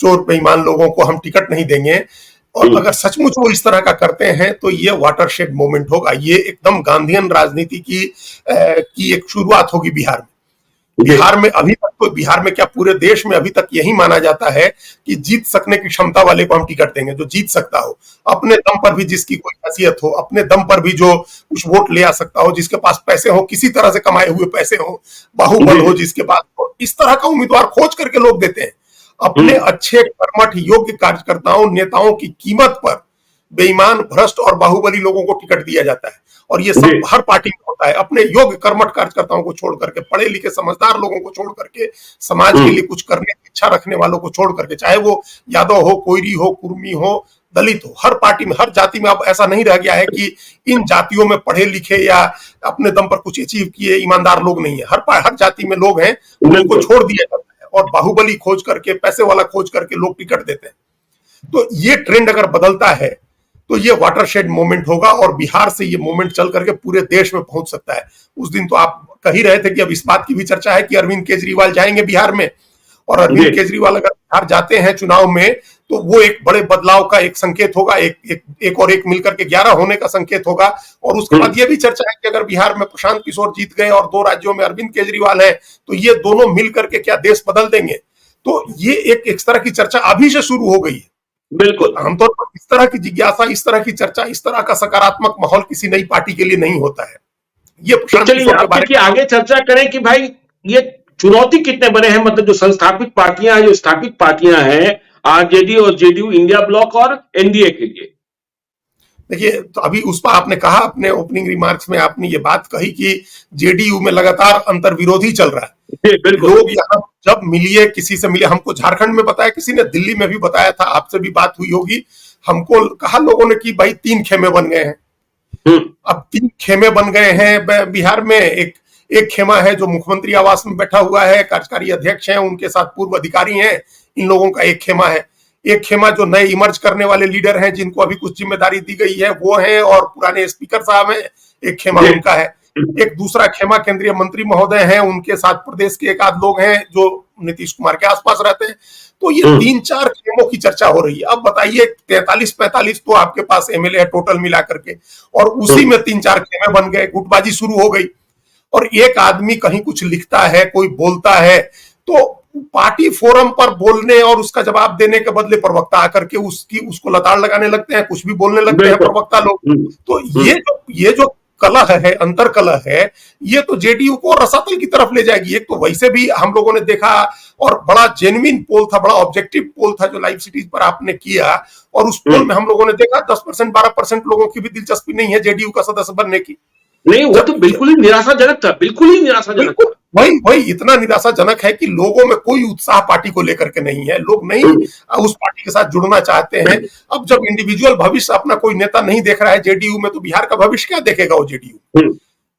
B: चोर बेईमान लोगों को हम टिकट नहीं देंगे, और अगर सचमुच वो इस तरह का करते हैं, तो ये वाटरशेड मोमेंट होगा। ये एकदम गांधीयन राजनीति की एक शुरुआत होगी बिहार में। बिहार में अभी तक तो, बिहार में क्या पूरे देश में अभी तक यही माना जाता है कि जीत सकने की क्षमता वाले को हम टिकट देंगे, जो जीत सकता हो, अपने दम पर भी जिसकी कोई हैसियत हो, अपने दम पर भी जो कुछ वोट ले आ सकता हो, जिसके पास पैसे हो, किसी तरह से कमाए हुए पैसे हो, बाहुबल हो जिसके पास हो, इस तरह का उम्मीदवार खोज करके लोग देते हैं। अपने अच्छे कर्मठ योग्य कार्यकर्ताओं नेताओं की कीमत पर बेईमान भ्रष्ट और बाहुबली लोगों को टिकट दिया जाता है। और ये सब हर पार्टी में होता है। अपने योग्य कर्मठ कार्यकर्ताओं को छोड़ करके, पढ़े लिखे समझदार लोगों को छोड़ करके, समाज के लिए कुछ करने की इच्छा रखने वालों को छोड़ करके, चाहे वो यादव हो, कोयरी हो, कुर्मी हो, दलित हो, हर पार्टी में हर जाति में अब ऐसा नहीं रह गया है कि इन जातियों में पढ़े लिखे या अपने दम पर कुछ अचीव किए ईमानदार लोग नहीं है। हर जाति में लोग हैं, उनको छोड़ दिया जाता है और बाहुबली खोज करके, पैसे वाला खोज करके लोग टिकट देते हैं। तो ये ट्रेंड अगर बदलता है तो ये वाटरशेड मोमेंट होगा और बिहार से ये मोमेंट चल करके पूरे देश में पहुंच सकता है। उस दिन तो आप कह ही रहे थे कि अब इस बात की भी चर्चा है कि अरविंद केजरीवाल जाएंगे बिहार में, और अरविंद केजरीवाल अगर बिहार जाते हैं चुनाव में तो वो एक बड़े बदलाव का एक संकेत होगा, एक और एक मिलकर के 11 होने का संकेत होगा। और उसके बाद ये भी चर्चा है कि अगर बिहार में प्रशांत किशोर जीत गए और 2 राज्यों में अरविंद केजरीवाल है तो ये दोनों मिलकर के क्या देश बदल देंगे। तो ये एक तरह की चर्चा अभी से शुरू हो गई है। बिल्कुल, आमतौर पर इस तरह की जिज्ञासा, इस तरह की चर्चा, इस तरह का सकारात्मक माहौल किसी नई पार्टी के लिए नहीं होता है। ये
A: चलिए आगे चर्चा करें कि भाई ये चुनौती कितने बने हैं, मतलब जो संस्थापित पार्टियां हैं, जो स्थापित पार्टियां हैं, आरजेडी और जेडीयू, इंडिया ब्लॉक और एनडीए के लिए।
B: देखिए, तो अभी उस पर आपने कहा, अपने ओपनिंग रिमार्क्स में आपने ये बात कही कि जेडीयू में लगातार अंतर्विरोधी चल रहा है। लोग यहाँ जब मिलिए, किसी से मिले, हमको झारखंड में बताया, किसी ने दिल्ली में भी बताया था, आपसे भी बात हुई होगी, हमको कहा लोगों ने कि भाई 3 खेमे बन गए हैं। अब 3 खेमे बन गए हैं बिहार में। एक खेमा है जो मुख्यमंत्री आवास में बैठा हुआ है, कार्यकारी अध्यक्ष हैं, उनके साथ पूर्व अधिकारी हैं, इन लोगों का एक खेमा है। एक खेमा जो नए इमर्ज करने वाले लीडर हैं, जिनको अभी कुछ जिम्मेदारी दी गई है, वो हैं, और पुराने स्पीकर साहब हैं, एक खेमा उनका है। एक दूसरा खेमा केंद्रीय मंत्री महोदय हैं, उनके साथ प्रदेश के एक आध लोग हैं जो नीतीश कुमार के आसपास रहते हैं। तो ये 3-4 खेमों की चर्चा हो रही है। अब बताइए, 43-45 तो आपके पास एमएलए है टोटल मिला करके, और उसी में 3-4 खेमे बन गए, गुटबाजी शुरू हो गई। और एक आदमी कहीं कुछ लिखता है, कोई बोलता है, तो पार्टी फोरम पर बोलने और उसका जवाब देने के बदले प्रवक्ता आकर के उसको लताड़ लगाने लगते हैं, कुछ भी बोलने लगते हैं प्रवक्ता लोग। तो ये जो कलह है, अंतर कलह है, ये तो जेडीयू को रसातल की तरफ ले जाएगी। एक तो वैसे भी हम लोगों ने देखा, और बड़ा जेन्युइन पोल था, बड़ा ऑब्जेक्टिव पोल था जो लाइव सिटीज पर आपने किया, और उस पोल में हम लोगों ने देखा 10% 12% लोगों की भी दिलचस्पी नहीं है जेडीयू का सदस्य बनने की।
A: नहीं, वो तो बिल्कुल ही निराशाजनक था, बिल्कुल ही निराशाजनक था।
B: वही इतना निराशाजनक है कि लोगों में कोई उत्साह पार्टी को लेकर के नहीं है, लोग नहीं उस पार्टी के साथ जुड़ना चाहते हैं। अब जब इंडिविजुअल भविष्य अपना कोई नेता नहीं देख रहा है जेडीयू में, तो बिहार का भविष्य क्या देखेगा वो जेडीयू।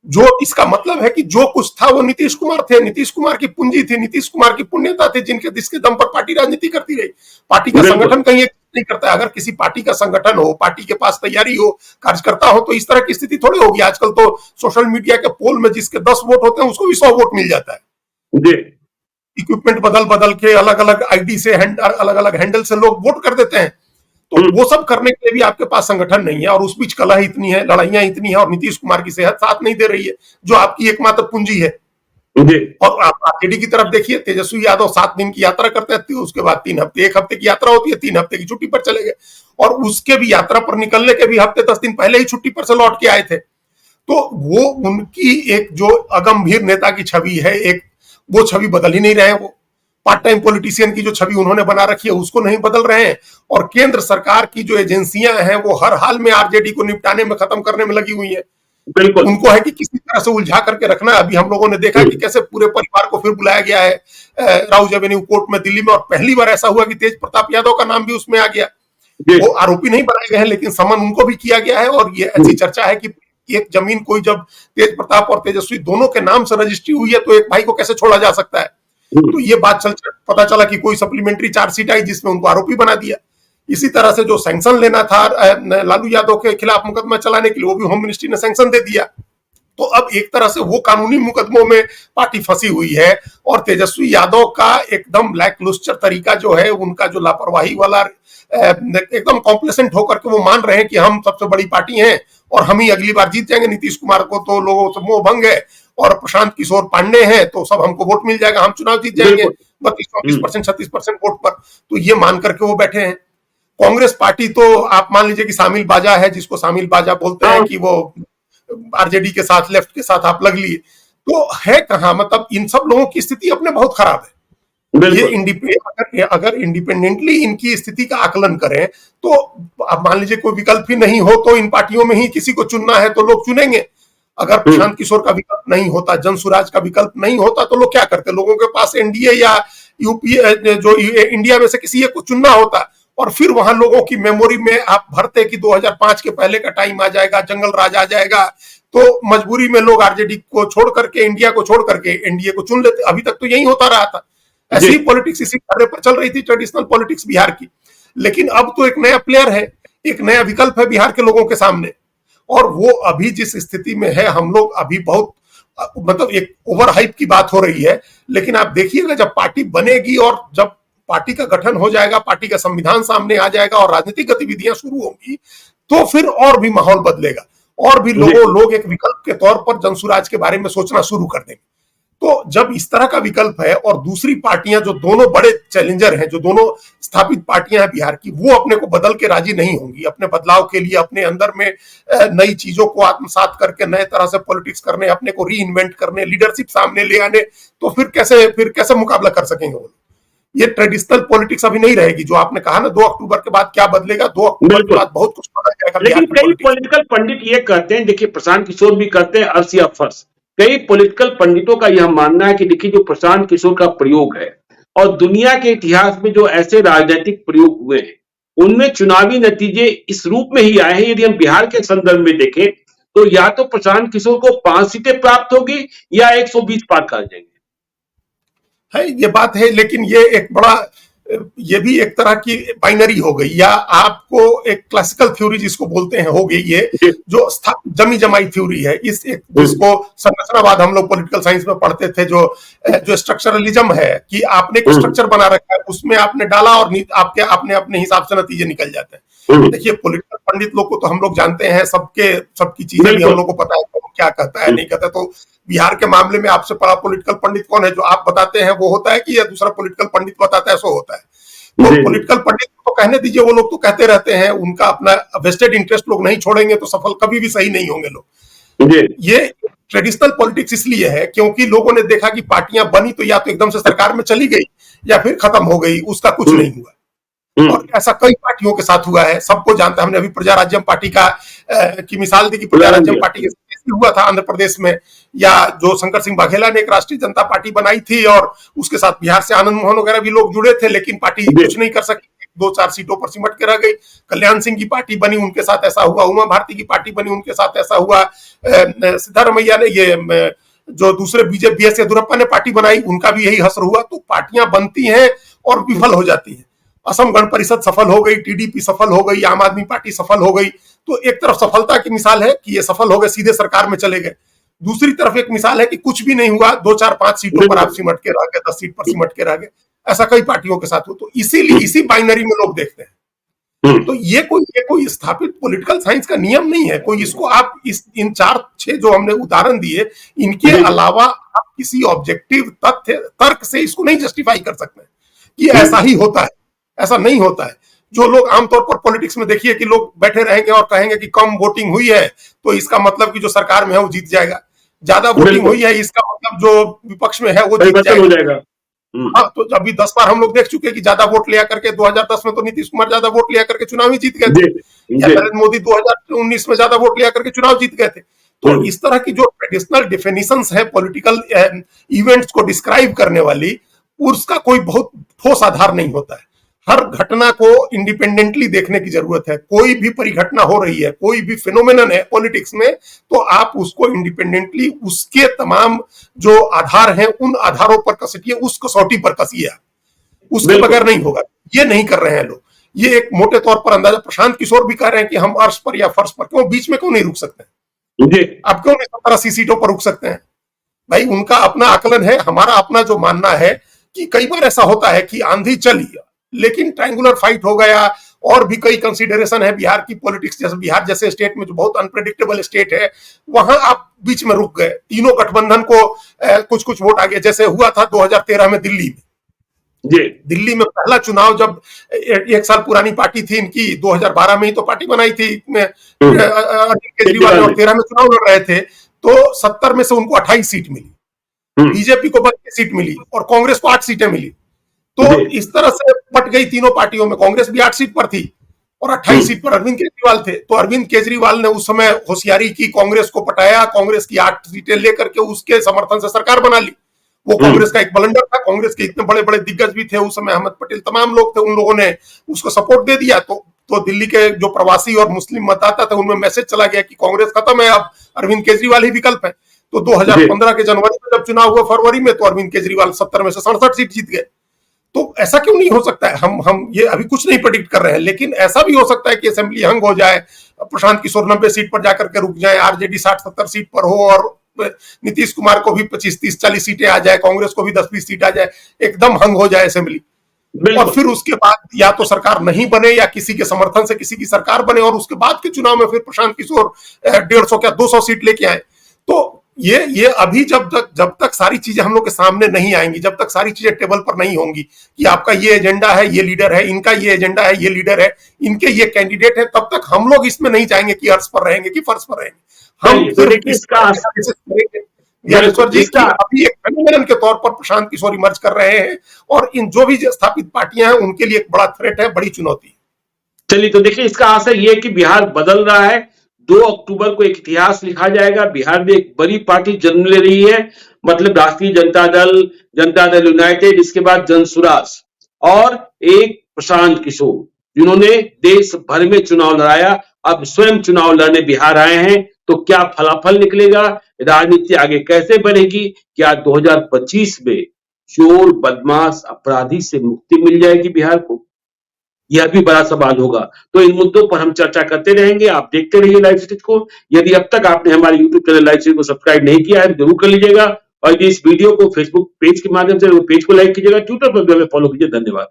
B: जो इसका मतलब है कि जो कुछ था वो नीतीश कुमार थे, नीतीश कुमार की पूंजी थी, नीतीश कुमार की पुण्यता थी, जिसके दम पर पार्टी राजनीति करती रही। पार्टी का संगठन कहीं नहीं करता है। अगर किसी पार्टी का संगठन हो, पार्टी के पास तैयारी हो, कार्यकर्ता हो, तो इस तरह की स्थिति थोड़ी होगी। आजकल तो सोशल मीडिया के पोल में जिसके 10 वोट होते हैं उसको भी 100 वोट मिल जाता है। इक्विपमेंट बदल के अलग अलग आईडी से, अलग अलग हैंडल से लोग वोट कर देते हैं। तो वो सब करने के लिए भी आपके पास संगठन नहीं है, और उस बीच कलह इतनी है, लड़ाइयां इतनी है, और नीतीश कुमार की सेहत साथ नहीं दे रही है, जो आपकी एकमात्र पूंजी है। और आप आरजेडी की तरफ देखिए, तेजस्वी यादव 7 दिन की यात्रा करते हैं, उसके बाद 3 हफ्ते, 1 हफ्ते की यात्रा होती है, 3 हफ्ते की छुट्टी पर चले गए, और उसके भी यात्रा पर निकलने के भी हफ्ते 10 दिन पहले ही छुट्टी पर से लौट के आए थे। तो वो उनकी एक जो अगंभीर नेता की छवि है, वो छवि बदल ही नहीं रहे हैं। वो पार्ट टाइम पॉलिटिशियन की जो छवि उन्होंने बना रखी है उसको नहीं बदल रहे हैं। और केंद्र सरकार की जो एजेंसियां हैं वो हर हाल में आरजेडी को निपटाने में, खत्म करने में लगी हुई है। बिल्कुल, उनको है कि किसी तरह से उलझा करके रखना। अभी हम लोगों ने देखा कि कैसे पूरे परिवार को फिर बुलाया गया है राउज एवेन्यू कोर्ट में दिल्ली में, और पहली बार ऐसा हुआ कि तेज प्रताप यादव का नाम भी उसमें आ गया। वो आरोपी नहीं बनाए गए हैं, लेकिन समन उनको भी किया गया है। और ये ऐसी चर्चा है कि एक जमीन कोई जब तेज प्रताप और तेजस्वी दोनों के नाम से रजिस्ट्री हुई है, तो एक भाई को कैसे छोड़ा जा सकता है। तो ये बात पता चला कि कोई सप्लीमेंट्री चार्जशीट आई जिसमें उनको आरोपी बना दिया। इसी तरह से जो सैंक्शन लेना था लालू यादव के खिलाफ मुकदमा चलाने के लिए, वो भी होम मिनिस्ट्री ने सैंक्शन दे दिया। तो अब एक तरह से वो कानूनी मुकदमों में पार्टी फंसी हुई है। और तेजस्वी यादव का एकदम ब्लैक लुस्टर तरीका जो है, उनका जो लापरवाही वाला, एकदम कॉम्प्लेसेंट होकर के वो मान रहे हैं कि हम सबसे बड़ी पार्टी हैं और हम ही अगली बार जीत जाएंगे। नीतीश कुमार को तो लोगों से मोह भंग है, और प्रशांत किशोर पांडे हैं तो सब हमको वोट मिल जाएगा, हम चुनाव जीत जाएंगे 32-34%, 36% वोट पर। तो ये मान करके वो बैठे हैं। कांग्रेस पार्टी तो आप मान लीजिए कि शामिल बाजा है, जिसको शामिल बाजा बोलते हैं, कि वो आरजेडी के साथ, लेफ्ट के साथ आप लग लिए, तो है कहां। मतलब इन सब लोगों की स्थिति अपने बहुत खराब है। ये
A: बिल्कुल।
B: अगर इंडिपेंडेंटली इनकी स्थिति का आकलन करें तो अब मान लीजिए कोई विकल्प ही नहीं हो तो इन पार्टियों में ही किसी को चुनना है तो लोग चुनेंगे। अगर प्रशांत किशोर का विकल्प नहीं होता, जनसुराज का विकल्प नहीं होता तो लोग क्या करते, लोगों के पास एनडीए या यूपीए जो इंडिया में से किसी एक को चुनना होता और फिर वहां लोगों की मेमोरी में आप भरते कि 2005 के पहले का टाइम आ जाएगा, जंगल राज आ जाएगा, तो मजबूरी में लोग आरजेडी को छोड़ करके, इंडिया को छोड़ करके एनडीए को चुन लेते। अभी तक तो यही होता रहा था, ऐसी ही पॉलिटिक्स इसी कार्य पर चल रही थी, ट्रेडिशनल पॉलिटिक्स बिहार की। लेकिन अब तो एक नया प्लेयर है, एक नया विकल्प है बिहार के लोगों के सामने, और वो अभी जिस स्थिति में है, हम लोग अभी बहुत मतलब एक ओवर हाइप की बात हो रही है। लेकिन आप देखिएगा जब पार्टी बनेगी और जब पार्टी का गठन हो जाएगा, पार्टी का संविधान सामने आ जाएगा और राजनीतिक गतिविधियां शुरू होंगी, तो फिर और भी माहौल बदलेगा और भी लोग एक विकल्प के तौर पर जनसुराज के बारे में सोचना शुरू कर देंगे। तो जब इस तरह का विकल्प है और दूसरी पार्टियां जो दोनों बड़े चैलेंजर हैं, जो दोनों स्थापित पार्टियां हैं बिहार की, वो अपने को बदल के राजी नहीं होंगी, अपने बदलाव के लिए, अपने अंदर में नई चीजों को आत्मसात करके नए तरह से पॉलिटिक्स करने, अपने को री इन्वेंट करने, लीडरशिप सामने ले आने, तो फिर कैसे मुकाबला कर सकेंगे वो। ये ट्रेडिशनल पॉलिटिक्स अभी नहीं रहेगी। जो आपने कहा ना 2 अक्टूबर के बाद क्या बदलेगा, 2 अक्टूबर के बाद बहुत कुछ बदल जाएगा।
A: लेकिन कई पॉलिटिकल पंडित ये कहते हैं, देखिए प्रशांत किशोर भी कहते हैं अर्श या फर्श, कई पॉलिटिकल पंडितों का यह मानना है कि देखिए जो प्रशांत किशोर का प्रयोग है और दुनिया के इतिहास में जो ऐसे राजनीतिक प्रयोग हुए हैं उनमें चुनावी नतीजे इस रूप में ही आए हैं। यदि हम बिहार के संदर्भ में देखें तो या तो प्रशांत किशोर को 5 सीटें प्राप्त होगी या 120 पार कर जाएंगे।
B: है, ये बात है, लेकिन ये एक बड़ा, ये भी एक तरह की बाइनरी हो गई, या आपको एक क्लासिकल थ्योरी जिसको बोलते हैं हो गई, ये जो जमी जमाई थ्योरी है, इस एक जिसको संरचनावाद हम लोग पॉलिटिकल साइंस में पढ़ते थे, जो स्ट्रक्चरलिज्म है कि आपने एक स्ट्रक्चर बना रखा है, उसमें आपने डाला और आपके अपने हिसाब से नतीजे निकल जाते हैं। देखिए पॉलिटिकल पंडित लोग को तो हम लोग जानते हैं, सबकी चीजें भी हम लोग को पता है, तो क्या कहता है नहीं कहता। तो बिहार के मामले में आपसे बड़ा पॉलिटिकल पंडित कौन है? जो आप बताते हैं वो होता है कि या दूसरा पॉलिटिकल पंडित बताता है सो होता है? तो पॉलिटिकल पंडित को कहने दीजिए, वो लोग तो कहते रहते हैं, उनका अपना वेस्टेड इंटरेस्ट लोग नहीं छोड़ेंगे तो सफल कभी भी सही नहीं होंगे लोग। ये ट्रेडिशनल पॉलिटिक्स इसलिए है क्योंकि लोगों ने देखा कि पार्टियां बनी तो या तो एकदम से सरकार में चली गई या फिर खत्म हो गई, उसका कुछ नहीं हुआ। और ऐसा कई पार्टियों के साथ हुआ है, सबको जानता है। हमने अभी प्रजा राज्यम पार्टी की मिसाल दी कि प्रजा राज्यम पार्टी के हुआ था आंध्र प्रदेश में, या जो शंकर सिंह वाघेला ने एक राष्ट्रीय जनता पार्टी बनाई थी और उसके साथ बिहार से आनंद मोहन वगैरह भी लोग जुड़े थे, लेकिन पार्टी कुछ नहीं कर सकी, 2-4 सीटों पर सिमट के रह गई। कल्याण सिंह की पार्टी बनी, उनके साथ ऐसा हुआ। उमा भारती की पार्टी बनी, उनके साथ ऐसा हुआ। सिद्धारमैया ने, ये जो दूसरे बीजेपी BS येदियुरप्पा ने पार्टी बनाई, उनका भी यही हश्र हुआ। तो पार्टियां बनती हैं और विफल हो जाती हैं। असम गण परिषद सफल हो गई, टीडीपी सफल हो गई, आम आदमी पार्टी सफल हो गई। तो एक तरफ सफलता की मिसाल है कि ये सफल हो गए, सीधे सरकार में चले गए। दूसरी तरफ एक मिसाल है कि कुछ भी नहीं हुआ, 2-4-5 सीटों पर आप सिमट के रह गए, 10 सीट पर सिमट के रह गए। ऐसा कई पार्टियों के साथ हो। तो इसीलिए इसी बाइनरी में लोग देखते हैं। तो ये कोई स्थापित पॉलिटिकल साइंस का नियम नहीं है कोई। इसको आप इन 4-6 जो हमने उदाहरण दिए, इनके अलावा आप किसी ऑब्जेक्टिव तथ्य तर्क से इसको नहीं जस्टिफाई कर सकते कि ऐसा ही होता है। ऐसा नहीं होता है। जो लोग आमतौर पर पॉलिटिक्स में देखिए कि लोग बैठे रहेंगे और कहेंगे कि कम वोटिंग हुई है तो इसका मतलब कि जो सरकार में है वो जीत जाएगा, ज्यादा वोटिंग हुई है इसका मतलब जो विपक्ष में है वो जीत जाएगा। हाँ, तो अभी 10 बार हम लोग देख चुके हैं कि ज्यादा वोट लिया करके 2010 में तो नीतीश कुमार ज्यादा वोट लिया करके चुनाव ही जीत गए थे, या नरेंद्र मोदी 2019 में ज्यादा वोट लिया करके चुनाव जीत गए थे। तो इस तरह की जो ट्रेडिशनल डेफिनेशंस है पॉलिटिकल इवेंट्स को डिस्क्राइब करने वाली, उसका कोई बहुत ठोस आधार नहीं होता है। हर घटना को इंडिपेंडेंटली देखने की जरूरत है। कोई भी परिघटना हो रही है, कोई भी फिनोमेनन है पॉलिटिक्स में, तो आप उसको इंडिपेंडेंटली उसके तमाम जो आधार हैं उन आधारों पर कसिए, उस कसौटी पर कसिए, उसके बगैर नहीं होगा। ये नहीं कर रहे हैं लोग। ये एक मोटे तौर पर अंदाजा प्रशांत किशोर भी कह रहे हैं कि हम अर्श पर या फर्श पर, क्यों बीच में क्यों नहीं रुक सकते? आप क्यों नहीं 70-80 सीटों पर रुक सकते हैं? भाई उनका अपना आकलन है, हमारा अपना जो मानना है कि कई बार ऐसा होता है कि आंधी चली लेकिन ट्रायंगुलर फाइट हो गया, और भी कई कंसीडरेशन है बिहार की पॉलिटिक्स, जैसे बिहार जैसे स्टेट में जो बहुत अनप्रेडिक्टेबल स्टेट है, वहां आप बीच में रुक गए। तीनों गठबंधन को कुछ कुछ वोट आ गए, जैसे हुआ था 2013 में दिल्ली में। दिल्ली में पहला चुनाव, जब 1 साल पुरानी पार्टी थी इनकी, 2012 में ही तो पार्टी बनाई थी अरविंद केजरीवाल, और 13 में चुनाव लड़ रहे थे, तो 70 में से उनको 28 सीट मिली, बीजेपी को 32 सीट मिली और कांग्रेस को 8 सीटें मिली। तो इस तरह से पट गई तीनों पार्टियों में। कांग्रेस भी 8 सीट पर थी और 28 सीट पर अरविंद केजरीवाल थे। तो अरविंद केजरीवाल ने उस समय होशियारी की, कांग्रेस को पटाया, कांग्रेस की 8 सीटें लेकर के उसके समर्थन से सरकार बना ली। वो कांग्रेस का एक ब्लंडर था। कांग्रेस के इतने बड़े बड़े दिग्गज भी थे उस समय, अहमद पटेल, तमाम लोग थे, उन लोगों ने उसको सपोर्ट दे दिया। तो दिल्ली के जो प्रवासी और मुस्लिम मतदाता थे उनमें मैसेज चला गया कि कांग्रेस खत्म है, अब अरविंद केजरीवाल ही विकल्प है। तो 2015 के जनवरी में जब चुनाव हुआ फरवरी में, तो अरविंद केजरीवाल 70 में से 67 सीट जीत गए। तो ऐसा क्यों नहीं हो सकता है? हम ये अभी कुछ नहीं प्रेडिक्ट कर रहे हैं, लेकिन ऐसा भी हो सकता है कि असेंबली हंग हो जाए, प्रशांत किशोर 90 सीट पर जाकर के रुक जाए, आरजेडी 60-70 सीट पर हो और नीतीश कुमार को भी 25, 30, 40 सीटें आ जाए, कांग्रेस को भी 10-20 सीट आ जाए, एकदम हंग हो जाए असेंबली। और फिर उसके बाद या तो सरकार नहीं बने या किसी के समर्थन से किसी की सरकार बने, और उसके बाद के चुनाव में फिर प्रशांत किशोर 150 क्या 200 सीट लेके आए। तो ये अभी जब तक सारी चीजें हम लोग के सामने नहीं आएंगी, जब तक सारी चीजें टेबल पर नहीं होंगी कि आपका ये एजेंडा है, ये लीडर है, इनका ये एजेंडा है, ये लीडर है, इनके ये कैंडिडेट है, तब तक हम लोग इसमें नहीं जाएंगे कि अर्श पर रहेंगे कि फर्श पर रहेंगे। हम सिर्फ इसका ज्ञानेश्वर जी की अभी एक फेनोमेनन के तौर पर प्रशांत किशोर इमर्ज कर रहे हैं, और इन जो भी स्थापित पार्टियां हैं उनके लिए एक बड़ा थ्रेट है, बड़ी चुनौती।
A: चलिए, तो देखिए, इसका आशय ये है कि बिहार बदल रहा है। 2 अक्टूबर को एक इतिहास लिखा जाएगा। बिहार में एक बड़ी पार्टी जन्म ले रही है, मतलब राष्ट्रीय जनता दल यूनाइटेड, इसके बाद जनसुराज और एक प्रशांत किशोर, जिन्होंने देश भर में चुनाव लड़ाया, अब स्वयं चुनाव लड़ने बिहार आए हैं। तो क्या फलाफल निकलेगा, राजनीति आगे कैसे बढ़ेगी, क्या 2025 में चोर, बदमाश, अपराधी से मुक्ति मिल जाएगी बिहार को? यह भी बड़ा सवाल होगा। तो इन मुद्दों पर हम चर्चा करते रहेंगे। आप देखते रहिए लाइव स्ट्रीट को। यदि अब तक आपने हमारे यूट्यूब चैनल लाइव स्ट्रीट को सब्सक्राइब नहीं किया है तो जरूर कर लीजिएगा, और इस वीडियो को फेसबुक पेज के माध्यम से पेज को लाइक कीजिएगा, ट्विटर पर भी हमें फॉलो कीजिए। धन्यवाद।